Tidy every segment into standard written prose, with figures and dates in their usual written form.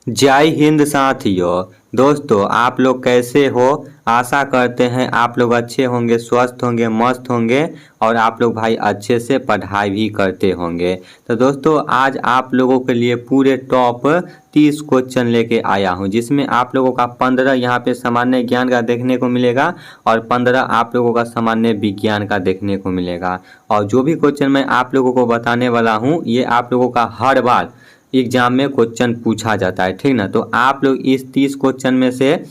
जय हिंद साथियों। दोस्तों आप लोग कैसे हो। आशा करते हैं आप लोग अच्छे होंगे, स्वस्थ होंगे, मस्त होंगे और आप लोग भाई अच्छे से पढ़ाई भी करते होंगे। तो दोस्तों आज आप लोगों के लिए पूरे टॉप 30 क्वेश्चन लेके आया हूं, जिसमें आप लोगों का 15 यहाँ पे सामान्य ज्ञान का देखने को मिलेगा और 15 आप लोगों का सामान्य विज्ञान का देखने को मिलेगा। और जो भी क्वेश्चन मैं आप लोगों को बताने वाला हूँ ये आप लोगों का हर बार एग्जाम में क्वेश्चन पूछा जाता है, ठीक ना। तो आप लोग इस 30 क्वेश्चन में से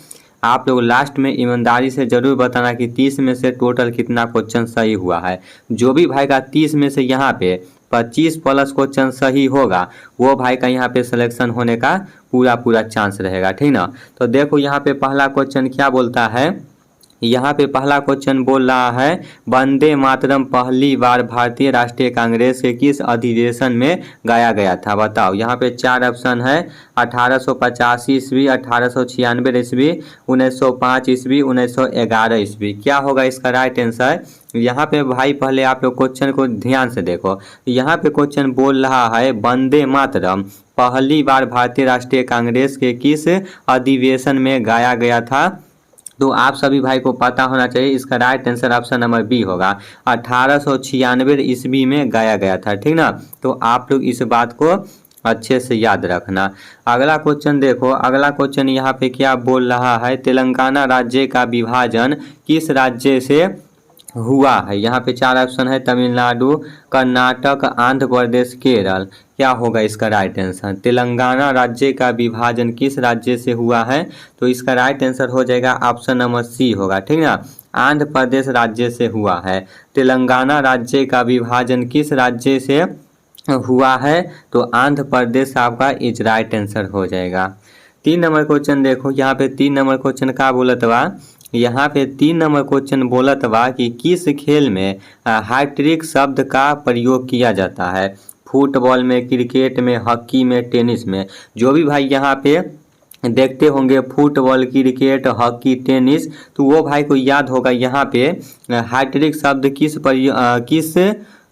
आप लोग लास्ट में ईमानदारी से जरूर बताना कि 30 में से टोटल कितना क्वेश्चन सही हुआ है। जो भी भाई का 30 में से यहाँ पे 25 प्लस क्वेश्चन सही होगा वो भाई का यहाँ पे सिलेक्शन होने का पूरा चांस रहेगा, ठीक ना। तो देखो यहाँ पे पहला क्वेश्चन क्या बोलता है। यहाँ पे पहला क्वेश्चन बोल रहा है वंदे मातरम पहली बार भारतीय राष्ट्रीय कांग्रेस के किस अधिवेशन में गाया गया था, बताओ। यहाँ पे 4 ऑप्शन है 1885 ईस्वी, 1896 ईस्वी, 1905 ईस्वी, 1911 ईस्वी। क्या होगा इसका राइट आंसर। यहाँ पे भाई पहले आप लोग क्वेश्चन को ध्यान से देखो। यहाँ पे क्वेश्चन बोल रहा है वंदे मातरम पहली बार भारतीय राष्ट्रीय कांग्रेस के किस अधिवेशन में गाया गया था। तो आप सभी भाई को पता होना चाहिए इसका right answer option number B होगा। 1896 ईस्वी में गाया गया था, ठीक ना। तो आप लोग इस बात को अच्छे से याद रखना। अगला क्वेश्चन देखो। अगला क्वेश्चन यहाँ पे क्या बोल रहा है तेलंगाना राज्य का विभाजन किस राज्य से हुआ है। यहाँ पे 4 ऑप्शन है तमिलनाडु, कर्नाटक, आंध्र प्रदेश, केरल। क्या होगा इसका राइट आंसर। तेलंगाना राज्य का विभाजन किस राज्य से हुआ है, तो इसका राइट आंसर हो जाएगा ऑप्शन नंबर सी होगा, ठीक ना। आंध्र प्रदेश राज्य से हुआ है। तेलंगाना राज्य का विभाजन किस राज्य से हुआ है, तो आंध्र प्रदेश आपका इज राइट आंसर हो जाएगा। 3 नंबर क्वेश्चन देखो। यहाँ पे 3 नंबर क्वेश्चन का बोलत बा। यहाँ पे 3 नंबर क्वेश्चन बोलत बा कि किस खेल में हैट्रिक शब्द का प्रयोग किया जाता है। फुटबॉल में, क्रिकेट में, हॉकी में, टेनिस में। जो भी भाई यहाँ पे देखते होंगे फुटबॉल, क्रिकेट, हॉकी, टेनिस, तो वो भाई को याद होगा यहाँ पे हैट्रिक शब्द किस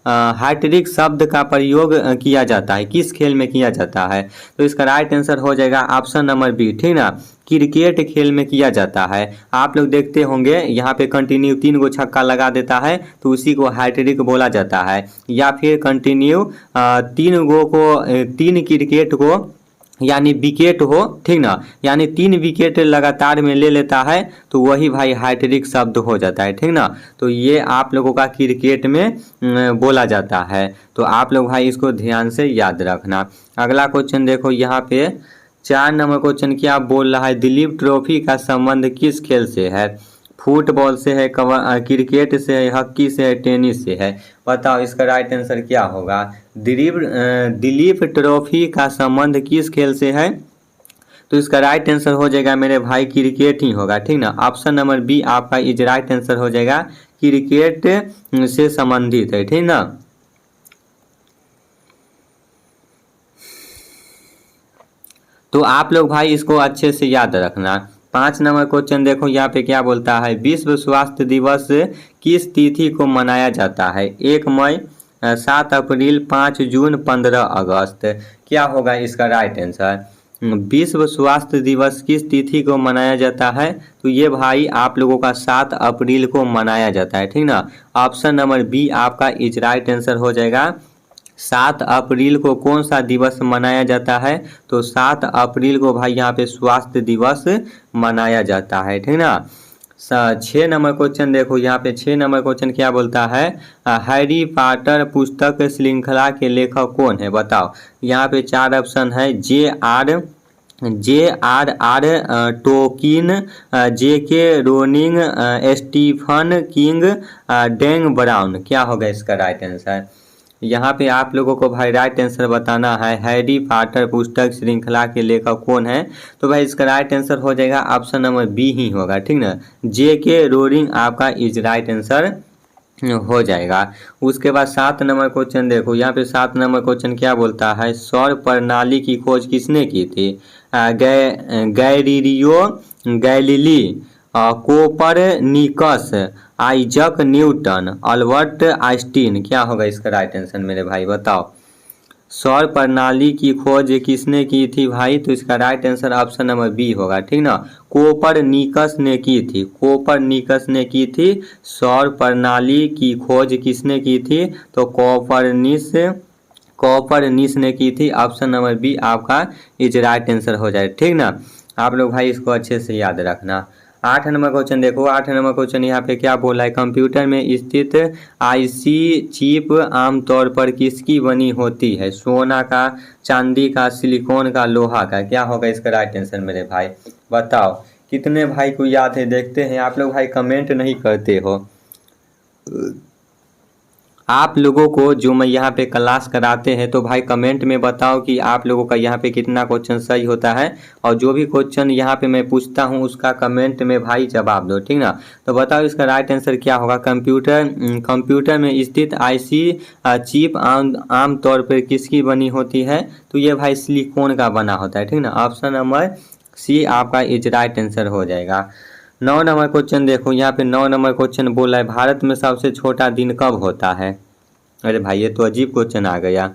हैट्रिक शब्द का प्रयोग किया जाता है, किस खेल में किया जाता है। तो इसका राइट आंसर हो जाएगा ऑप्शन नंबर बी, ठीक ना। क्रिकेट खेल में किया जाता है। आप लोग देखते होंगे यहाँ पे कंटिन्यू 3 गो छक्का लगा देता है तो उसी को हैट्रिक बोला जाता है। या फिर कंटिन्यू 3 क्रिकेट को यानी विकेट हो, ठीक ना, यानी 3 विकेट लगातार में ले लेता है तो वही भाई हैट्रिक शब्द हो जाता है, ठीक ना। तो ये आप लोगों का क्रिकेट में बोला जाता है। तो आप लोग भाई इसको ध्यान से याद रखना। अगला क्वेश्चन देखो। यहाँ पे 4 नंबर क्वेश्चन क्या बोल रहा है दिलीप ट्रॉफी का संबंध किस खेल से है। फुटबॉल से है, क्रिकेट से है, हॉकी से है, टेनिस से है। बताओ इसका राइट आंसर क्या होगा। दिलीप ट्रॉफी का संबंध किस खेल से है, तो इसका राइट आंसर हो जाएगा मेरे भाई क्रिकेट ही होगा, ठीक ना। ऑप्शन नंबर बी आपका इज राइट आंसर हो जाएगा, क्रिकेट से संबंधित है, ठीक ना। तो आप लोग भाई इसको अच्छे से याद रखना। 5 नंबर क्वेश्चन देखो। यहाँ पे क्या बोलता है विश्व स्वास्थ्य दिवस किस तिथि को मनाया जाता है। 1 मई, 7 अप्रैल, 5 जून, 15 अगस्त। क्या होगा इसका राइट आंसर। विश्व स्वास्थ्य दिवस किस तिथि को मनाया जाता है, तो ये भाई आप लोगों का 7 अप्रैल को मनाया जाता है, ठीक ना। ऑप्शन नंबर बी आपका इज राइट आंसर हो जाएगा। 7 अप्रैल को कौन सा दिवस मनाया जाता है, तो 7 अप्रैल को भाई यहाँ पे स्वास्थ्य दिवस मनाया जाता है, ठीक ना। 6 नंबर क्वेश्चन देखो। यहाँ पे 6 नंबर क्वेश्चन क्या बोलता है हैरी पॉटर पुस्तक श्रृंखला के लेखक कौन है, बताओ। यहाँ पे 4 ऑप्शन है J.R.R. Tolkien, J.K. Rowling, Stephen King, Dan Brown. क्या होगा इसका राइट आंसर। यहाँ पे आप लोगों को भाई राइट आंसर बताना है हैरी पॉटर पुस्तक श्रृंखला के लेखक कौन है, तो भाई इसका राइट आंसर हो जाएगा ऑप्शन नंबर बी ही होगा, ठीक ना। J.K. रोलिंग आपका इज राइट आंसर हो जाएगा। उसके बाद 7 नंबर क्वेश्चन देखो। यहाँ पे 7 नंबर क्वेश्चन क्या बोलता है सौर प्रणाली की खोज किसने की थी। Galileo Galilei, Copernicus, Isaac Newton, Albert Einstein. क्या होगा इसका राइट आंसर मेरे भाई बताओ। सौर प्रणाली की खोज किसने की थी भाई? तो इसका right answer option number B होगा, ठीक ना। कोपरनिकस ने की थी, कोपरनिकस ने की थी। सौर प्रणाली की खोज किसने की थी? तो कॉपरनिकस ने की थी। ऑप्शन नंबर बी आपका इज राइट आंसर हो जाए, ठीक ना। आप लोग भाई इसको अच्छे से याद रखना। 8 नंबर क्वेश्चन देखो, 8 नंबर क्वेश्चन यहाँ पे क्या बोला है? कंप्यूटर में स्थित आईसी चिप आमतौर पर किसकी बनी होती है? सोना का, चांदी का, सिलिकॉन का, लोहा का? क्या होगा इसका राइट आंसर मेरे भाई? बताओ कितने भाई को याद है? देखते हैं आप लोग भाई कमेंट नहीं करते हो। आप लोगों को जो मैं यहाँ पे क्लास कराते हैं तो भाई कमेंट में बताओ कि आप लोगों का यहाँ पे कितना क्वेश्चन सही होता है, और जो भी क्वेश्चन यहाँ पे मैं पूछता हूँ उसका कमेंट में भाई जवाब दो, ठीक ना। तो बताओ इसका राइट आंसर क्या होगा? कंप्यूटर में स्थित आईसी चिप आम तौर पर किसकी बनी होती है? तो ये भाई सिलिकॉन का बना होता है, ठीक ना। ऑप्शन नंबर सी आपका इज राइट आंसर हो जाएगा। 9 नंबर क्वेश्चन देखो, यहाँ पे 9 नंबर क्वेश्चन बोला है भारत में सबसे छोटा दिन कब होता है? अरे भाई ये तो अजीब क्वेश्चन आ गया,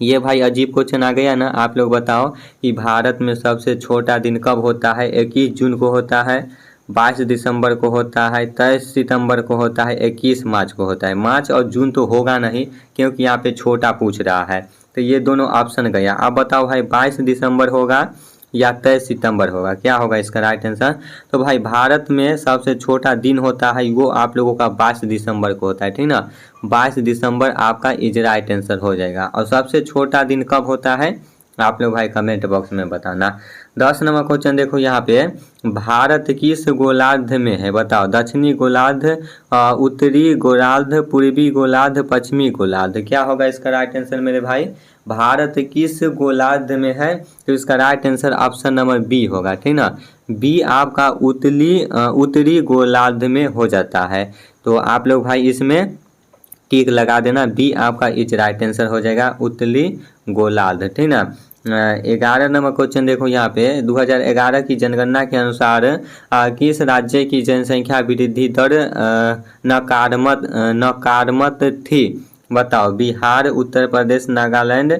ये भाई अजीब क्वेश्चन आ गया ना। आप लोग बताओ कि भारत में सबसे छोटा दिन कब होता है? 21 जून को होता है, 22 दिसंबर को होता है, 23 सितंबर को होता है, 21 मार्च को होता है। मार्च और जून तो होगा नहीं क्योंकि यहाँ पे छोटा पूछ रहा है, तो ये दोनों ऑप्शन गया। अब बताओ भाई 22 दिसंबर होगा या 23 सितंबर होगा? क्या होगा इसका राइट आंसर? तो भाई भारत में सबसे छोटा दिन होता है वो आप लोगों का 22 दिसंबर को होता है, ठीक ना। 22 दिसंबर आपका इज राइट आंसर हो जाएगा। और सबसे छोटा दिन कब होता है आप लोग भाई कमेंट बॉक्स में बताना। 10 नंबर क्वेश्चन देखो, यहाँ पे भारत किस गोलार्ध में है? बताओ दक्षिणी गोलार्ध, उत्तरी गोलार्ध, पूर्वी गोलार्ध, पश्चिमी गोलार्ध? क्या होगा इसका राइट आंसर मेरे भाई? भारत किस गोलार्ध में है? तो इसका right answer option number B होगा, ठीक ना। बी आपका उत्तरी गोलार्ध में हो जाता है। तो आप लोग भाई इसमें टिक लगा देना, बी आपका इज राइट आंसर हो जाएगा, उत्तरी गोलार्ध, ठीक ना। 11 नंबर क्वेश्चन देखो, यहाँ पे 2011 की जनगणना के अनुसार किस राज्य की जनसंख्या वृद्धि दर नकारात्मक थी? बताओ बिहार, उत्तर प्रदेश, नागालैंड,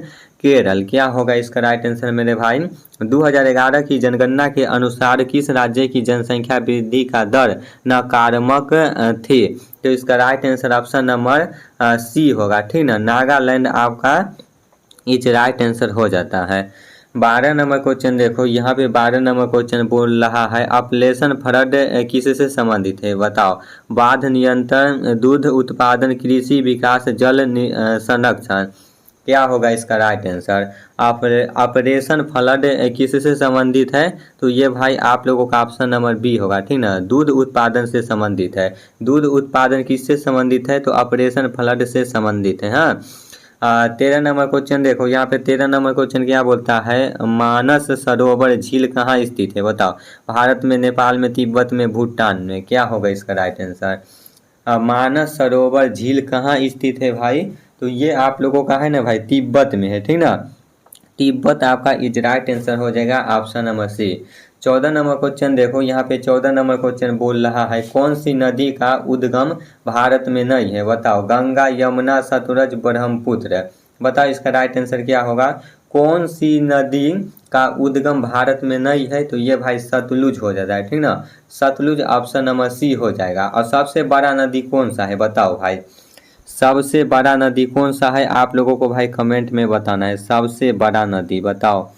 केरल? क्या होगा इसका राइट आंसर मेरे भाई? 2011 की जनगणना के अनुसार किस राज्य की जनसंख्या वृद्धि का दर नकारात्मक थी? तो इसका right answer option number C होगा, ठीक ना। नागालैंड आपका इज राइट आंसर हो जाता है। 12 नंबर क्वेश्चन देखो, यहाँ पे 12 नंबर क्वेश्चन बोल रहा है ऑपरेशन फ्लड किससे संबंधित है? बताओ बाढ़ नियंत्रण, दूध उत्पादन, कृषि विकास, जल संरक्षण? क्या होगा इसका राइट आंसर? ऑपरेशन फ्लड किससे संबंधित है? तो ये भाई आप लोगों का ऑप्शन नंबर बी होगा, ठीक ना। दूध उत्पादन से संबंधित है। दूध उत्पादन किससे संबंधित है? तो ऑपरेशन फ्लड से संबंधित है। हाँ, 13 नंबर क्वेश्चन देखो, यहाँ पे 13 नंबर क्वेश्चन क्या बोलता है? मानस सरोवर झील कहाँ स्थित है? बताओ भारत में, नेपाल में, तिब्बत में, भूटान में? क्या होगा इसका राइट आंसर? मानस सरोवर झील कहाँ स्थित है भाई? तो ये आप लोगों का है ना भाई तिब्बत में है, ठीक ना। तिब्बत आपका इज राइट आंसर हो जाएगा, option number C. 14 number question देखो, यहाँ पे 14 नंबर क्वेश्चन बोल रहा है कौन सी नदी का उद्गम भारत में नहीं है? बताओ गंगा, यमुना, सतलुज, ब्रह्मपुत्र? बताओ इसका राइट आंसर क्या होगा? कौन सी नदी का उद्गम भारत में नहीं है? तो ये भाई सतलुज हो जाता है, ठीक ना। सतलुज ऑप्शन नंबर सी हो जाएगा। और सबसे बड़ा नदी कौन सा है? बताओ भाई सबसे बड़ा नदी कौन सा है? आप लोगों को भाई कमेंट में बताना है, सबसे बड़ा नदी बताओ,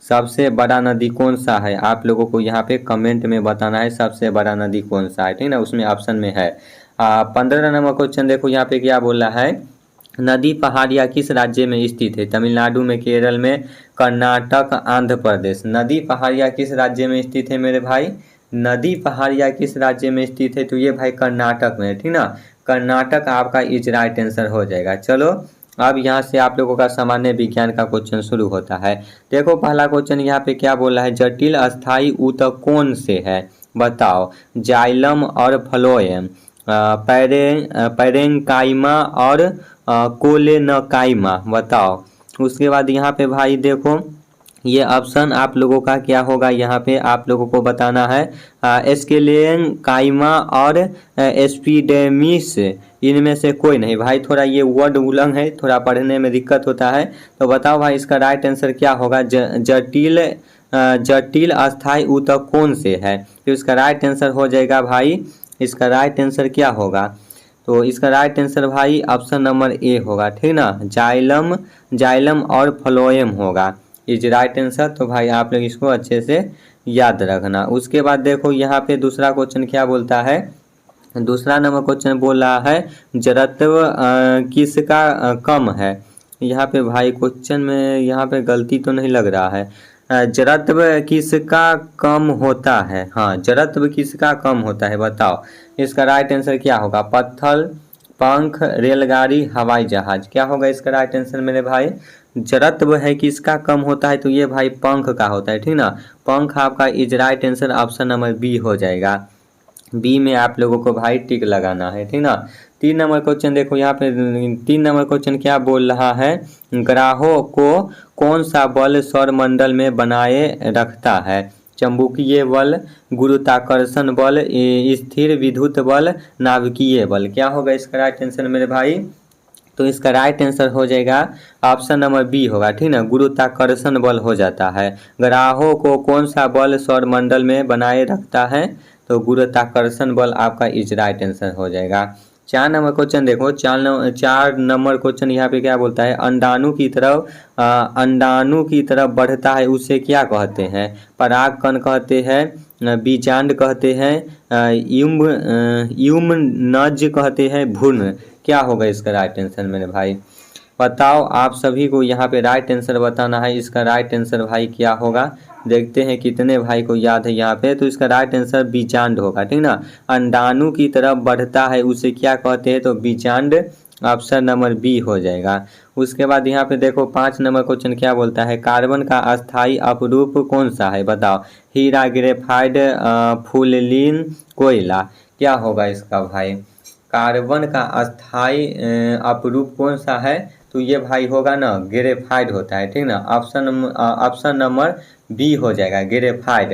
सबसे बड़ा नदी कौन सा है? आप लोगों को यहाँ पे कमेंट में बताना है सबसे बड़ा नदी कौन सा है, ठीक ना। उसमें ऑप्शन में है। 15 नंबर क्वेश्चन देखो, यहाँ पे क्या बोल रहा है? नदी पहाड़िया किस राज्य में स्थित है? तमिलनाडु में, केरल में, कर्नाटक, आंध्र प्रदेश? नदी पहाड़िया किस राज्य में स्थित है मेरे भाई? नदी पहाड़िया किस राज्य में स्थित है? तो ये भाई कर्नाटक में है, ठीक ना। कर्नाटक आपका इज राइट आंसर हो जाएगा। चलो अब यहाँ से आप लोगों का सामान्य विज्ञान का क्वेश्चन शुरू होता है। देखो पहला क्वेश्चन यहाँ पे क्या बोला है? जटिल अस्थाई ऊतक कौन से है? बताओ जाइलम और फ्लोएम, पैरेंकाइमा और कोलेनकाइमा? बताओ। उसके बाद यहाँ पे भाई देखो ये ऑप्शन आप लोगों का क्या होगा, यहाँ पे आप लोगों को बताना है एस्केलेन काइमा और एस्पिडेमिस, इनमें से कोई नहीं। भाई थोड़ा ये वर्ड उलंग है, थोड़ा पढ़ने में दिक्कत होता है, तो बताओ भाई इसका राइट आंसर क्या होगा। जटिल अस्थाई ऊतक कौन से है, तो इसका राइट आंसर हो जाएगा भाई, इसका राइट आंसर क्या होगा, तो इसका राइट आंसर भाई ऑप्शन नंबर ए होगा, ठीक ना, जाइलम और फ्लोएम होगा इज राइट आंसर। तो भाई आप लोग इसको अच्छे से याद रखना। उसके बाद देखो यहाँ पे दूसरा क्वेश्चन क्या बोलता है, दूसरा नंबर क्वेश्चन बोल रहा है जड़त्व किसका कम है। यहाँ पे भाई क्वेश्चन में यहाँ पे गलती तो नहीं लग रहा है, जड़त्व किसका कम होता है, हाँ जड़त्व किसका कम होता है बताओ, इसका राइट आंसर क्या होगा। पत्थर, पंख, रेलगाड़ी, हवाई जहाज, क्या होगा इसका राइट आंसर मेरे भाई। जड़त्व है किसका कम होता है, तो ये भाई पंख का होता है, ठीक ना, पंख आपका is right answer option number B हो जाएगा। बी में आप लोगों को भाई टिक लगाना है, ठीक ना। 3 नंबर क्वेश्चन देखो यहाँ पे, 3 नंबर क्वेश्चन क्या बोल रहा है, ग्रहों को कौन सा बल सौरमंडल में बनाए रखता है। चुंबकीय बल, गुरुत्वाकर्षण बल, स्थिर विद्युत बल, नाभिकीय बल, क्या होगा इसका राइट आंसर मेरे भाई। तो इसका राइट आंसर हो जाएगा ऑप्शन नंबर बी होगा, ठीक ना, गुरुत्वाकर्षण बल हो जाता है। ग्रहों को कौन सा बल सौरमंडल में बनाए रखता है, तो गुरुत्वाकर्षण बल आपका इज राइट आंसर हो जाएगा। 4 नंबर क्वेश्चन देखो, 4 नंबर क्वेश्चन यहाँ पे क्या बोलता है, अंडाणु की तरफ बढ़ता है उसे क्या कहते हैं। परागकण कहते हैं, बीजांड कहते हैं, युमनज कहते हैं, भ्रूण, क्या होगा इसका राइट आंसर मेरे भाई। बताओ आप सभी को यहाँ पे राइट आंसर बताना है, इसका राइट आंसर भाई क्या होगा, देखते हैं कितने भाई को याद है यहाँ पे। तो इसका राइट आंसर बीजांड होगा, ठीक ना, अंडाणु की तरफ बढ़ता है उसे क्या कहते हैं, तो बीजांड ऑप्शन नंबर बी हो जाएगा। उसके बाद यहाँ पे देखो 5 नंबर क्वेश्चन क्या बोलता है, कार्बन का अस्थाई अपरूप कौन सा है बताओ। हीरा, ग्रेफाइट, फुललिन, कोयला, क्या होगा इसका भाई। कार्बन का अस्थाई अपरूप कौन सा है, तो ये भाई होगा ना ग्रेफाइट होता है, ठीक ना, ऑप्शन नंबर बी हो जाएगा ग्रेफाइट।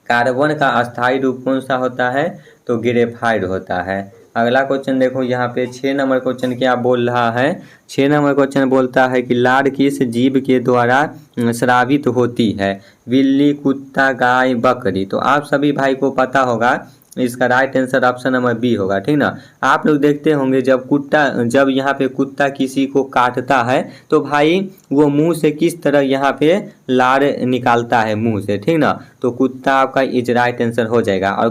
कार्बन का अस्थाई रूप कौन सा होता है, तो ग्रेफाइट होता है। अगला क्वेश्चन देखो यहाँ पे 6 नंबर क्वेश्चन क्या बोल रहा है, 6 नंबर क्वेश्चन बोलता है कि लार किस जीव के द्वारा स्रावित होती है। बिल्ली, कुत्ता, गाय, बकरी, तो आप सभी भाई को पता होगा इसका right answer option number B होगा, ठीक ना। आप लोग देखते होंगे जब यहाँ पे कुत्ता किसी को काटता है तो भाई वो मुंह से किस तरह यहाँ पे लार निकालता है मुंह से, ठीक ना, तो कुत्ता आपका इज राइट आंसर हो जाएगा। और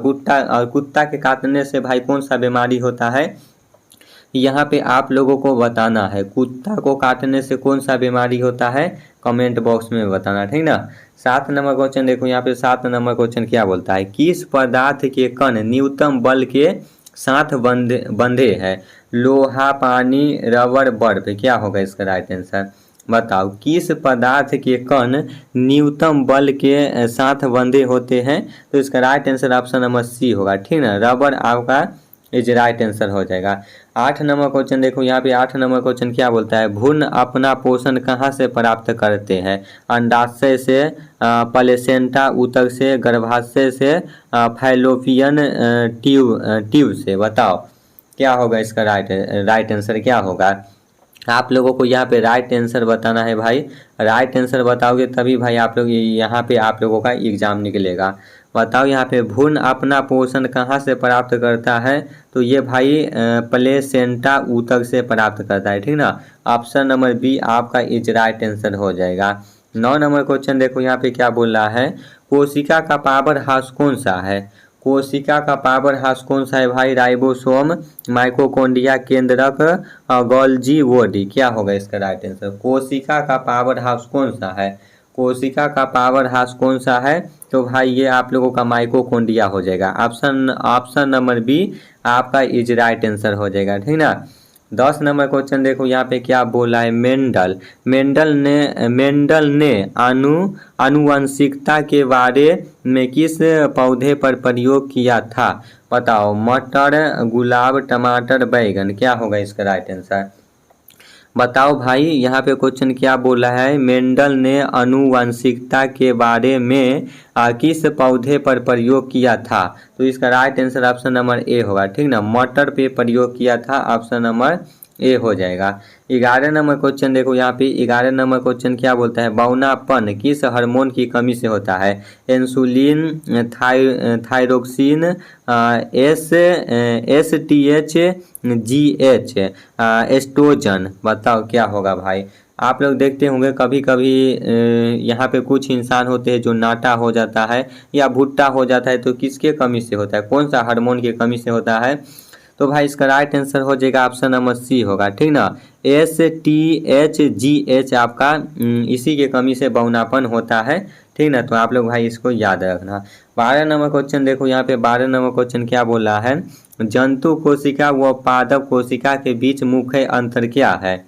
कुत्ता के काटने से भाई कौन सा बीमारी होता है, यहाँ पे आप लोगों को बताना है, कुत्ता को काटने से कौन सा बीमारी होता है, कमेंट बॉक्स में बताना, ठीक ना। 7 नंबर क्वेश्चन देखो यहाँ पे, 7 नंबर क्वेश्चन क्या बोलता है, किस पदार्थ के कण न्यूनतम बल के साथ बंधे हैं। लोहा, पानी, रबर, बर्फ, क्या होगा इसका राइट आंसर बताओ। किस पदार्थ के कण न्यूनतम बल के साथ बंधे होते हैं, तो इसका right answer option number C होगा, ठीक ना, रबर आपका इज राइट आंसर हो जाएगा। 8 नंबर क्वेश्चन देखो यहाँ पे, 8 नंबर क्वेश्चन क्या बोलता है, भ्रूण अपना पोषण कहाँ से प्राप्त करते हैं। अंडाशय से, प्लेसेंटा ऊतक से, गर्भाशय से, फैलोपियन ट्यूब से, बताओ क्या होगा इसका राइट आंसर क्या होगा। आप लोगों को यहाँ पे राइट आंसर बताना है भाई, राइट आंसर बताओगे तभी भाई आप लोग यहाँ पे आप लोगों का एग्जाम निकलेगा। बताओ यहाँ पे भ्रूण अपना पोषण कहाँ से प्राप्त करता है, तो ये भाई प्लेसेंटा ऊतक से प्राप्त करता है, ठीक ना, ऑप्शन नंबर बी आपका इज राइट आंसर हो जाएगा। 9 नंबर क्वेश्चन देखो यहाँ पे क्या बोल रहा है, कोशिका का पावर हाउस कौन सा है। कोशिका का पावर हाउस कौन सा है भाई, राइबोसोम, माइटोकॉन्ड्रिया, केंद्रक, गोल्जी बॉडी, क्या होगा इसका राइट आंसर। कोशिका का पावर हाउस कौन सा है, कोशिका का पावर हाउस कौन सा है, तो भाई ये आप लोगों का माइटोकॉन्ड्रिया हो जाएगा, ऑप्शन नंबर बी आपका इज राइट आंसर हो जाएगा, ठीक ना। 10 नंबर क्वेश्चन देखो यहाँ पे क्या बोला है, मेंडल ने आनुवंशिकता के बारे में किस पौधे पर प्रयोग किया था, बताओ। मटर, गुलाब, टमाटर, बैगन, क्या होगा इसका राइट आंसर। बताओ भाई यहाँ पे क्वेश्चन क्या बोला है, मेंडल ने आनुवंशिकता के बारे में किस पौधे पर प्रयोग किया था। तो इसका right answer option number A होगा, ठीक ना, मटर पे प्रयोग किया था, ऑप्शन नंबर ए हो जाएगा। 11 नंबर क्वेश्चन देखो यहाँ पे, 11 नंबर क्वेश्चन क्या बोलता है, बौनापन किस हार्मोन की कमी से होता है। Insulin, thyroxine, STH, GH, oestrogen. बताओ क्या होगा भाई। आप लोग देखते होंगे कभी कभी यहाँ पे कुछ इंसान होते हैं जो नाटा हो जाता है या भुट्टा हो जाता है, तो किसके कमी से होता है, कौन सा हार्मोन की कमी से होता है। तो भाई इसका राइट आंसर हो जाएगा ऑप्शन नंबर सी होगा, ठीक ना, STH, GH आपका इसी के कमी से बौनापन होता है, ठीक ना। तो आप लोग भाई इसको याद रखना। 12 नंबर क्वेश्चन देखो यहाँ पे, 12 नंबर क्वेश्चन क्या बोला है, जंतु कोशिका व पादप कोशिका के बीच मुख्य अंतर क्या है।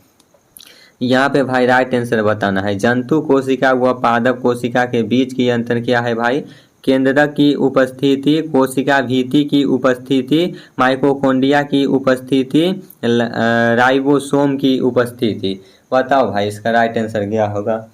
यहाँ पे भाई राइट आंसर बताना है, जंतु कोशिका व पादप कोशिका के बीच की अंतर क्या है भाई, केंद्रक की उपस्थिति, कोशिका भित्ति की उपस्थिति, माइटोकॉन्ड्रिया की उपस्थिति, राइबोसोम की उपस्थिति। बताओ भाई इसका राइट आंसर क्या होगा।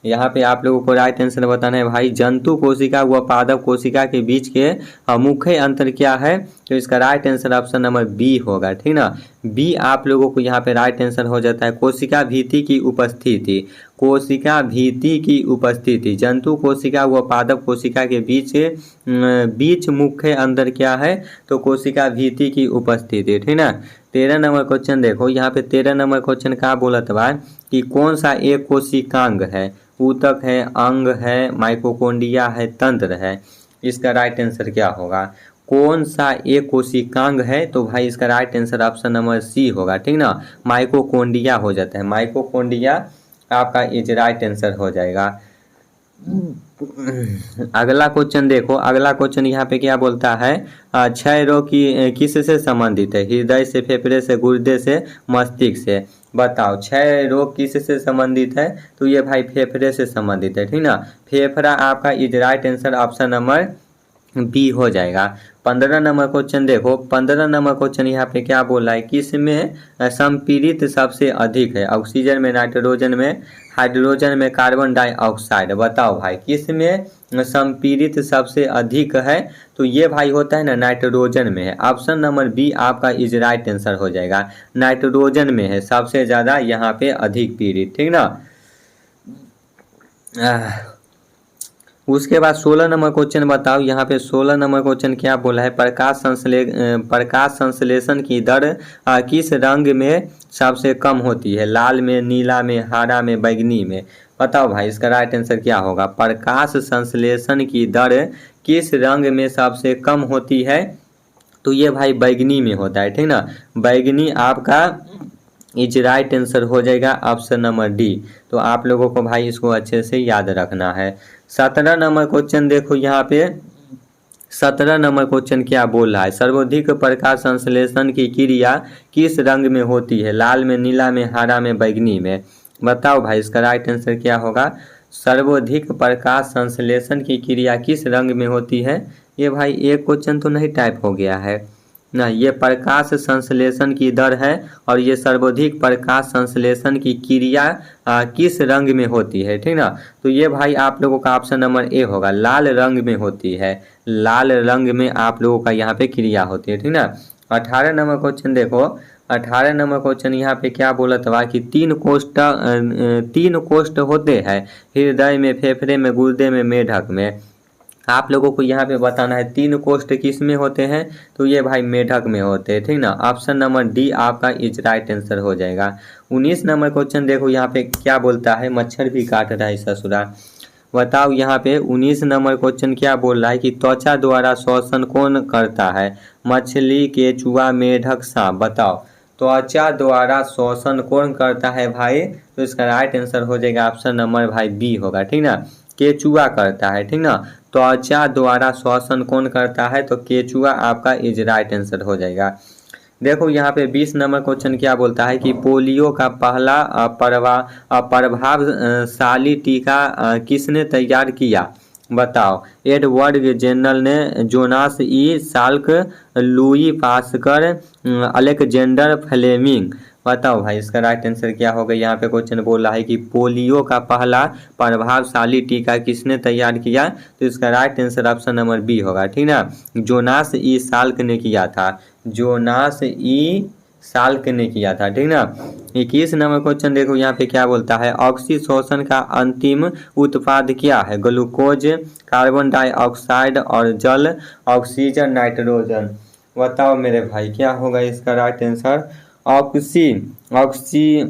यहाँ पे आप लोगों को राइट आंसर बताना है भाई, जंतु कोशिका व पादप कोशिका के बीच के मुख्य अंतर क्या है। तो इसका right answer option number B होगा, ठीक ना, बी आप लोगों को यहाँ पे राइट आंसर हो जाता है, कोशिका भित्ति की उपस्थिति, कोशिका भित्ति की उपस्थिति, जंतु कोशिका व पादप कोशिका के बीच मुख्य अंतर क्या है, तो कोशिका भित्ति की उपस्थिति, ठीक ना। 13 नंबर क्वेश्चन देखो यहाँ पे, 13 नंबर क्वेश्चन का बोलत बा कि कौन सा एक कोशिकांग है, ऊतक है, अंग है, माइटोकॉन्ड्रिया है, तंत्र है। इसका राइट आंसर क्या होगा, कौन सा एक कोशिकांग है। तो भाई इसका right answer option number C होगा, ठीक ना, माइटोकॉन्ड्रिया हो जाता है, माइटोकॉन्ड्रिया आपका इज राइट आंसर हो जाएगा। अगला क्वेश्चन देखो, अगला क्वेश्चन यहाँ पे क्या बोलता है, क्षय रोग की किससे संबंधित है, हृदय से, फेफड़े से, गुर्दे से, मस्तिष्क से। बताओ क्षय रोग किससे संबंधित है, तो ये भाई फेफड़े से संबंधित है, ठीक ना, फेफड़ा आपका is right answer option number B हो जाएगा। 15 नंबर क्वेश्चन देखो, 15 नंबर क्वेश्चन यहाँ पे क्या बोल रहा है, किसमें संपीड़ित सबसे अधिक है, ऑक्सीजन में, नाइट्रोजन में, हाइड्रोजन में, कार्बन डाइऑक्साइड। बताओ भाई किसमें संपीड़ित सबसे अधिक है, तो ये भाई होता है ना नाइट्रोजन में है, ऑप्शन नंबर बी आपका इज राइट आंसर हो जाएगा, नाइट्रोजन में है सबसे ज़्यादा यहाँ पे अधिक पीड़ित, ठीक ना। उसके बाद 16 नंबर क्वेश्चन बताओ यहाँ पे, 16 नंबर क्वेश्चन क्या बोला है, प्रकाश संश्लेषण की दर किस रंग में सबसे कम होती है, लाल में, नीला में, हरा में, बैगनी में। बताओ भाई इसका राइट आंसर क्या होगा, प्रकाश संश्लेषण की दर किस रंग में सबसे कम होती है, तो ये भाई बैगनी में होता है, ठीक ना, बैगनी आपका इज राइट आंसर हो जाएगा ऑप्शन नंबर डी। तो आप लोगों को भाई इसको अच्छे से याद रखना है। 17 नंबर क्वेश्चन देखो यहाँ पे, 17 नंबर क्वेश्चन क्या बोल रहा है, सर्वाधिक प्रकाश संश्लेषण की क्रिया किस रंग में होती है, लाल में, नीला में, हरा में, बैगनी में। बताओ भाई इसका राइट आंसर क्या होगा, सर्वाधिक प्रकाश संश्लेषण की क्रिया किस रंग में होती है। ये भाई एक क्वेश्चन तो नहीं टाइप हो गया है ना, ये प्रकाश संश्लेषण की दर है और ये सर्वाधिक प्रकाश संश्लेषण की क्रिया किस रंग में होती है, ठीक ना। तो ये भाई आप लोगों का ऑप्शन नंबर ए होगा, लाल रंग में होती है, लाल रंग में आप लोगों का यहाँ पे क्रिया होती है, ठीक ना। 18 नंबर क्वेश्चन देखो, 18 नंबर क्वेश्चन यहाँ पे क्या बोला था कि तीन कोष्ठ होते हैं, हृदय में, फेफड़े में, गुर्दे में, मेढक में। आप लोगों को यहाँ पे बताना है तीन कोष्ठ किस में होते हैं, तो ये भाई मेढक में होते हैं, ठीक ना, ऑप्शन नंबर डी आपका इज राइट आंसर हो जाएगा। 19 नंबर क्वेश्चन देखो यहाँ पे क्या बोलता है, मच्छर भी काट रहा है ससुरा। बताओ यहाँ पे 19 नंबर क्वेश्चन क्या बोल रहा है कि त्वचा द्वारा श्वसन कौन करता है, मछली, केचुआ, मेढक, सांप। बताओ त्वचा द्वारा श्वसन कौन करता है भाई, तो इसका राइट आंसर हो जाएगा ऑप्शन नंबर भाई बी होगा, ठीक ना, केचुआ करता है, ठीक ना। त्वचा द्वारा श्वसन कौन करता है, तो केचुआ आपका इज राइट आंसर हो जाएगा। देखो यहाँ पे 20 नंबर क्वेश्चन क्या बोलता है कि पोलियो का पहला प्रभावशाली टीका किसने तैयार किया। बताओ एडवर्ड जेनर ने, Jonas E Salk, Louis Pasteur, Alexander Fleming. बताओ भाई इसका राइट आंसर क्या होगा। यहाँ पे क्वेश्चन बोल रहा है कि पोलियो का पहला प्रभावशाली टीका किसने तैयार किया, तो इसका right answer option number B होगा, ठीक ना। जोनास ई साल्क ने किया था, जोनास ई साल्क ने किया था, ठीक ना। 21 नंबर क्वेश्चन देखो यहाँ पे क्या बोलता है, ऑक्सीशोषण का अंतिम उत्पाद क्या है, ग्लूकोज, कार्बन डाइऑक्साइड और जल, ऑक्सीजन, नाइट्रोजन। बताओ मेरे भाई क्या होगा इसका राइट आंसर। ऑक्सी ऑक्सी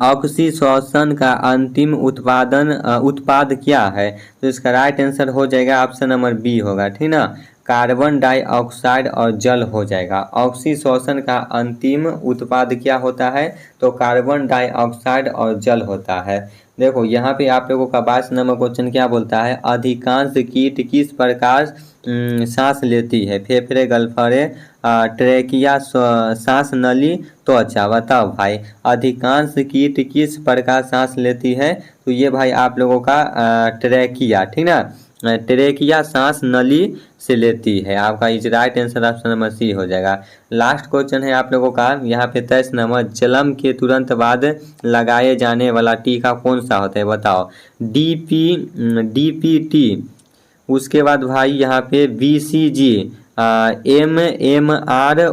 ऑक्सीशोषण का अंतिम उत्पाद क्या है, तो इसका राइट आंसर हो जाएगा ऑप्शन नंबर बी होगा, ठीक ना। कार्बन डाइऑक्साइड और जल हो जाएगा। ऑक्सीशोषण का अंतिम उत्पाद क्या होता है, तो कार्बन डाइऑक्साइड और जल होता है। देखो यहाँ पे आप लोगों का 22 नंबर क्वेश्चन क्या बोलता है, अधिकांश कीट किस प्रकार सांस लेती है, फेफड़े, गलफड़े, ट्रेकिया, सांस नली, त्वचा। बताओ भाई अधिकांश कीट किस प्रकार सांस लेती है, तो ये भाई आप लोगों का ट्रेकिया, ठीक ना, ट्रेकिया सांस नली से लेती है। आपका is right answer option number C हो जाएगा। लास्ट क्वेश्चन है आप लोगों का यहाँ पे 23 नंबर, जन्म के तुरंत बाद लगाए जाने वाला टीका कौन सा होता है, बताओ। डीपीटी, उसके बाद भाई यहाँ पे बीसीजी, एमएमआर,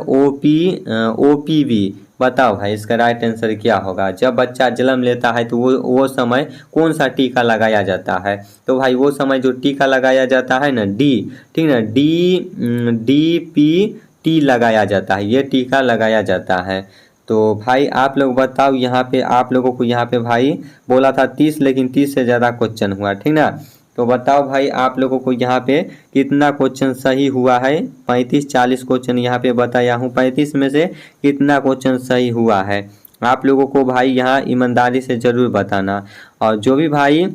ओपीवी। बताओ भाई इसका राइट आंसर क्या होगा। जब बच्चा जन्म लेता है तो वो समय कौन सा टीका लगाया जाता है, तो भाई वो समय जो टीका लगाया जाता है ना डी, ठीक ना, डीपीटी लगाया जाता है, ये टीका लगाया जाता है। तो भाई आप लोग बताओ यहाँ पे आप लोगों को यहाँ पे भाई बोला था 30, लेकिन 30 से ज़्यादा क्वेश्चन हुआ, ठीक ना। तो बताओ भाई आप लोगों को यहाँ पे कितना क्वेश्चन सही हुआ है। 35-40 क्वेश्चन यहाँ पे बताया हूँ, 35 में से कितना क्वेश्चन सही हुआ है आप लोगों को भाई यहाँ ईमानदारी से ज़रूर बताना। और जो भी भाई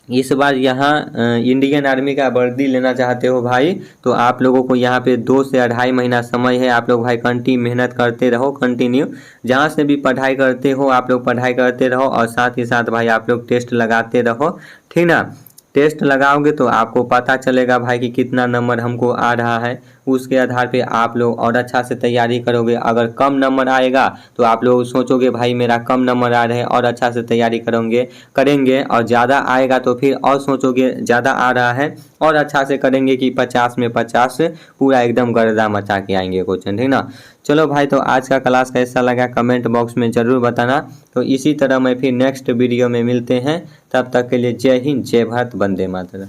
इस बार यहाँ इंडियन आर्मी का वर्दी लेना चाहते हो भाई, तो आप लोगों को यहाँ पे 2 से 2.5 महीना समय है। आप लोग भाई कंटिन्यू मेहनत करते रहो, कंटिन्यू जहाँ से भी पढ़ाई करते हो आप लोग पढ़ाई करते रहो, और साथ ही साथ भाई आप लोग टेस्ट लगाते रहो, ठीक ना। टेस्ट लगाओगे तो आपको पता चलेगा भाई कि कितना नंबर हमको आ रहा है, उसके आधार पे आप लोग और अच्छा से तैयारी करोगे। अगर कम नंबर आएगा तो आप लोग सोचोगे भाई मेरा कम नंबर आ रहे हैं, और अच्छा से तैयारी करेंगे, और ज़्यादा आएगा तो फिर और सोचोगे ज़्यादा आ रहा है और अच्छा से करेंगे कि 50 में 50 पूरा एकदम गर्दा मचा के आएंगे क्वेश्चन, ठीक ना। चलो भाई तो आज का क्लास कैसा लगा कमेंट बॉक्स में ज़रूर बताना। तो इसी तरह मैं फिर नेक्स्ट वीडियो में मिलते हैं, तब तक के लिए जय हिंद, जय भारत, वंदे मातरम।